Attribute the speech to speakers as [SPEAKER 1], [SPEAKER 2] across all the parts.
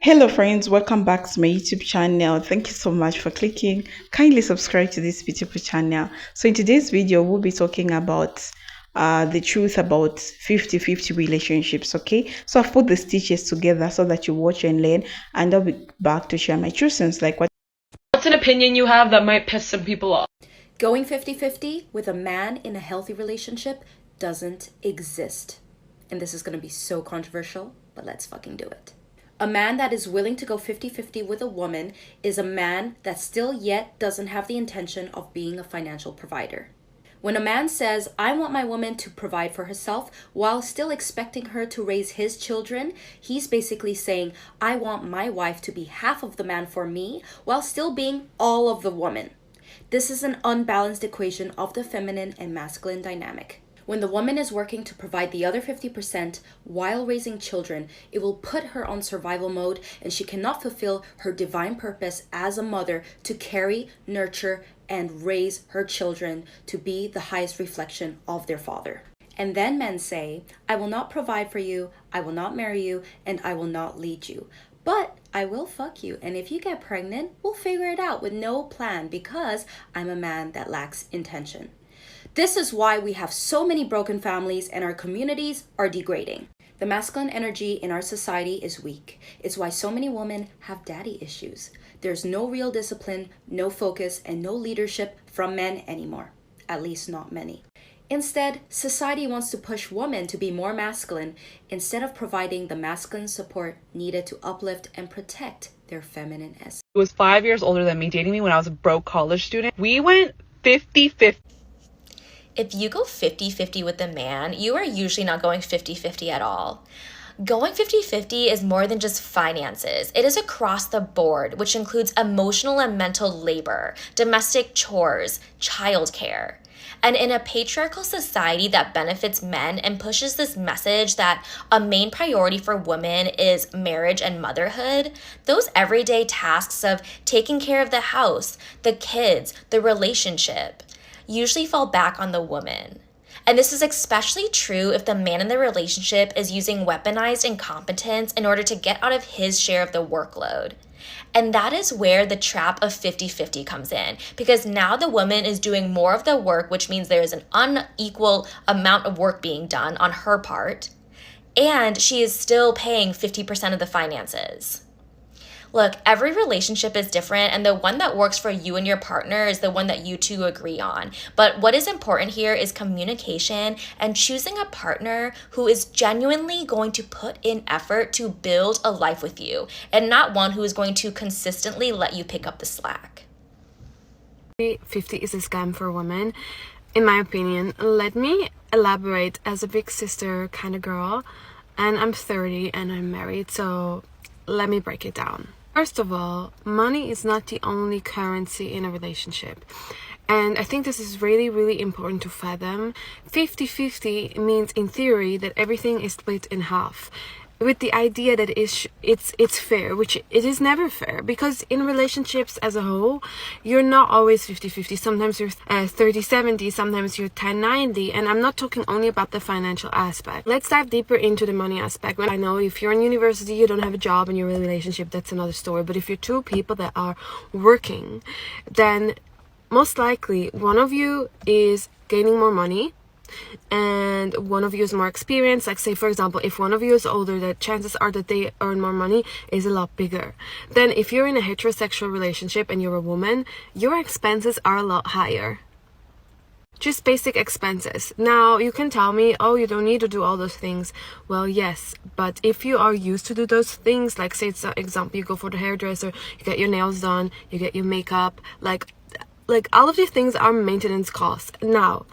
[SPEAKER 1] Hello, friends. Welcome back to my YouTube channel. Thank you so much for clicking. Kindly subscribe to this beautiful channel. So, in today's video, we'll be talking about the truth about 50-50 relationships. Okay, so I've put the stitches together so that you watch and learn, and I'll be back to share my true sense, like
[SPEAKER 2] What's an opinion you have that might piss some people off?
[SPEAKER 3] Going 50-50 with a man in a healthy relationship doesn't exist. And this is going to be so controversial, but let's fucking do it. A man that is willing to go 50-50 with a woman is a man that still yet doesn't have the intention of being a financial provider. When a man says, I want my woman to provide for herself while still expecting her to raise his children, he's basically saying, I want my wife to be half of the man for me while still being all of the woman. This is an unbalanced equation of the feminine and masculine dynamic. When the woman is working to provide the other 50% while raising children, it will put her on survival mode and she cannot fulfill her divine purpose as a mother to carry, nurture, and raise her children to be the highest reflection of their father. And then men say, I will not provide for you, I will not marry you, and I will not lead you. But I will fuck you, and if you get pregnant, we'll figure it out with no plan because I'm a man that lacks intention. This is why we have so many broken families and our communities are degrading. The masculine energy in our society is weak. It's why so many women have daddy issues. There's no real discipline, no focus, and no leadership from men anymore. At least not many. Instead, society wants to push women to be more masculine instead of providing the masculine support needed to uplift and protect their feminine essence.
[SPEAKER 2] He was 5 years older than me, dating me when I was a broke college student. We went 50-50.
[SPEAKER 4] If you go 50-50 with a man, you are usually not going 50-50 at all. Going 50-50 is more than just finances. It is across the board, which includes emotional and mental labor, domestic chores, childcare. And in a patriarchal society that benefits men and pushes this message that a main priority for women is marriage and motherhood, those everyday tasks of taking care of the house, the kids, the relationship, usually fall back on the woman. And this is especially true if the man in the relationship is using weaponized incompetence in order to get out of his share of the workload. And that is where the trap of 50-50 comes in, because now the woman is doing more of the work, which means there is an unequal amount of work being done on her part, and she is still paying 50% of the finances. Look, every relationship is different, and the one that works for you and your partner is the one that you two agree on. But what is important here is communication and choosing a partner who is genuinely going to put in effort to build a life with you, and not one who is going to consistently let you pick up the slack.
[SPEAKER 5] 50 is a scam for women, in my opinion. Let me elaborate as a big sister kind of girl, and I'm 30 and I'm married, so let me break it down. First of all, money is not the only currency in a relationship. And I think this is really, really important to fathom. 50-50 means, in theory, that everything is split in half, with the idea that it's fair, which it is never fair, because in relationships as a whole, you're not always 50-50. Sometimes you're 30-70, sometimes you're 10-90, and I'm not talking only about the financial aspect. Let's dive deeper into the money aspect. I know if you're in university, you don't have a job in your relationship, that's another story. But if you're two people that are working, then most likely one of you is gaining more money and one of you is more experienced. Like, say for example, if one of you is older, the chances are that they earn more money is a lot bigger. Then if you're in a heterosexual relationship and you're a woman, your expenses are a lot higher. Just basic expenses. Now you can tell me, oh, you don't need to do all those things. Well, yes, but if you are used to do those things, like say it's an example, you go for the hairdresser, you get your nails done, you get your makeup, like all of these things are maintenance costs. Now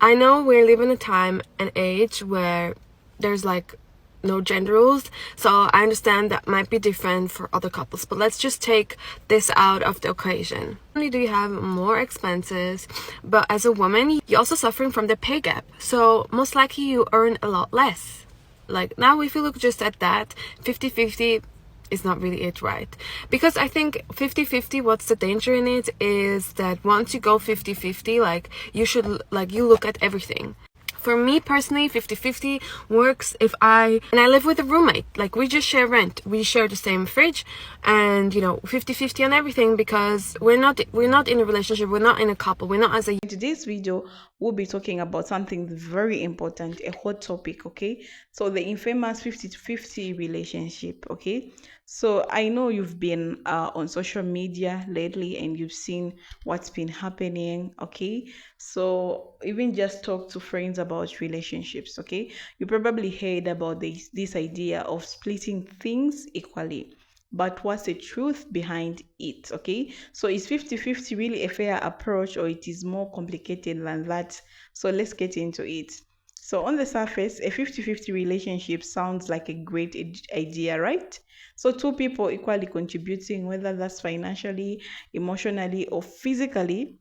[SPEAKER 5] I know we're living in a time and age where there's like no gender rules, so I understand that might be different for other couples, but let's just take this out of the equation. Not only do you have more expenses, but as a woman, you're also suffering from the pay gap, so most likely you earn a lot less. Like, now if you look just at that, 50-50 is not really it, right? Because I think 50-50, what's the danger in it is that once you go 50-50, like you should, like, you look at everything. For me personally, 50-50 works if I live with a roommate. Like, we just share rent. We share the same fridge, and 50-50 on everything, because we're not in a relationship, we're not in a couple, we're not as a.
[SPEAKER 1] In today's video, we'll be talking about something very important, a hot topic, okay? So the infamous 50-50 relationship, okay? So I know you've been on social media lately and you've seen what's been happening, okay? So even just talk to friends about relationships, okay? You probably heard about this idea of splitting things equally. But what's the truth behind it? Okay, so is 50-50 really a fair approach, or it is more complicated than that? So let's get into it. So on the surface, a 50-50 relationship sounds like a great idea, right? So two people equally contributing, whether that's financially, emotionally, or physically.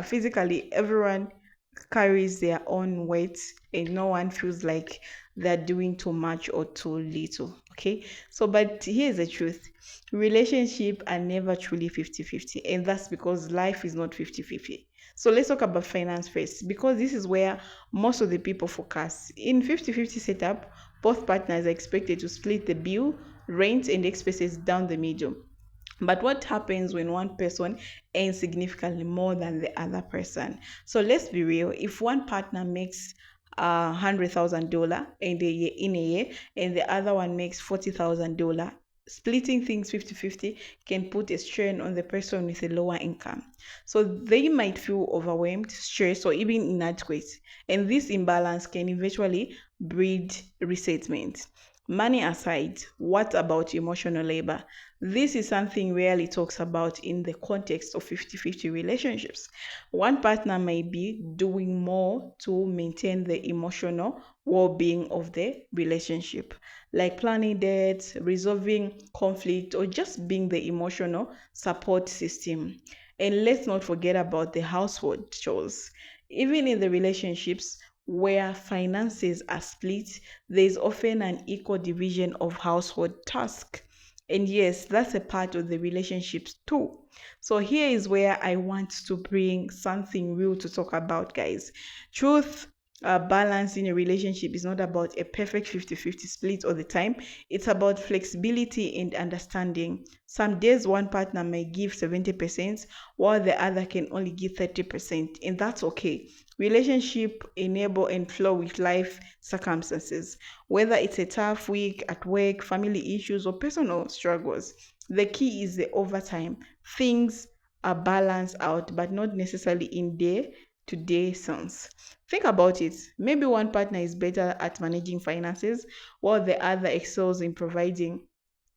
[SPEAKER 1] Physically, everyone carries their own weight and no one feels like they're doing too much or too little. Okay, so but here's the truth: relationships are never truly 50-50, and that's because life is not 50-50. So let's talk about finance first, because this is where most of the people focus. In 50-50 setup, both partners are expected to split the bill, rent, and expenses down the middle. But what happens when one person earns significantly more than the other person? So let's be real. If one partner makes $100,000 in a year and the other one makes $40,000, splitting things 50-50 can put a strain on the person with a lower income. So they might feel overwhelmed, stressed, or even inadequate. And this imbalance can eventually breed resentment. Money aside, what about emotional labor? This is something rarely talks about in the context of 50-50 relationships. One partner may be doing more to maintain the emotional well-being of the relationship, like planning dates, resolving conflict, or just being the emotional support system. And let's not forget about the household chores. Even in the relationships where finances are split, there is often an equal division of household tasks. And yes, that's a part of the relationships too. So here is where I want to bring something real to talk about, guys. Truth, balance in a relationship is not about a perfect 50-50 split all the time. It's about flexibility and understanding. Some days one partner may give 70% while the other can only give 30%, and that's okay. Relationship enable and flow with life circumstances, whether it's a tough week at work, family issues, or personal struggles. The key is the overtime. Things are balanced out, but not necessarily in day-to-day sense. Think about it. Maybe one partner is better at managing finances, while the other excels in providing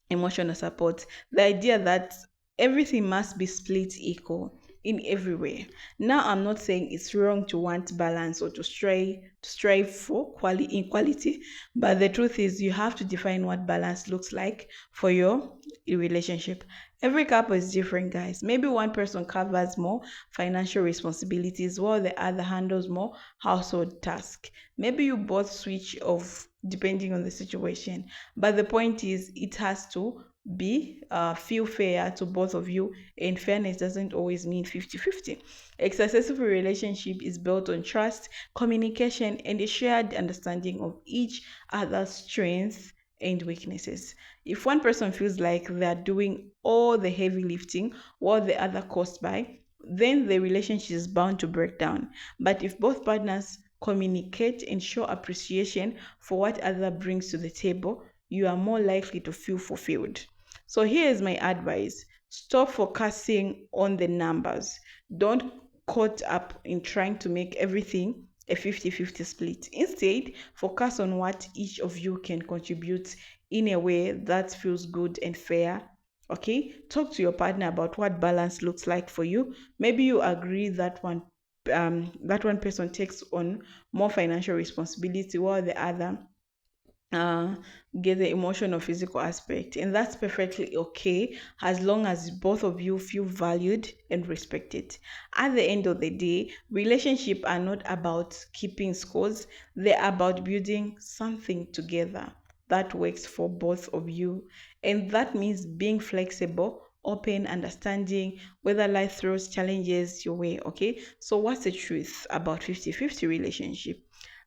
[SPEAKER 1] emotional support. The idea that everything must be split equal in every way. Now, I'm not saying it's wrong to want balance or to strive for equality, but the truth is you have to define what balance looks like for your relationship. Every couple is different, guys. Maybe one person covers more financial responsibilities while the other handles more household tasks. Maybe you both switch off depending on the situation. But the point is, it has to be feel fair to both of you, and fairness doesn't always mean 50-50. A successful relationship is built on trust, communication, and a shared understanding of each other's strengths and weaknesses. If one person feels like they're doing all the heavy lifting while the other costs by, then the relationship is bound to break down. But if both partners communicate and show appreciation for what other brings to the table, you are more likely to feel fulfilled. So here is my advice: stop focusing on the numbers. Don't caught up in trying to make everything a 50-50 split. Instead, focus on what each of you can contribute in a way that feels good and fair. Okay, talk to your partner about what balance looks like for you. Maybe you agree that one person takes on more financial responsibility while the other get the emotional or physical aspect, and that's perfectly okay as long as both of you feel valued and respected. At the end of the day, relationships are not about keeping scores, they're about building something together that works for both of you, and that means being flexible, open, understanding, whether life throws challenges your way. Okay, so what's the truth about 50-50 relationship?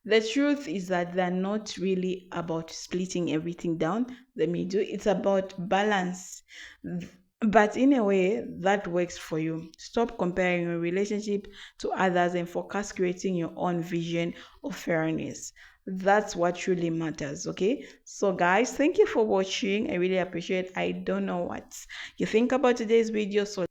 [SPEAKER 1] The truth is that they're not really about splitting everything down the middle. It's about balance, but in a way that works for you. Stop comparing your relationship to others and focus creating your own vision of fairness. That's what truly matters. Okay, so guys, thank you for watching. I really appreciate. I don't know what you think about today's video, so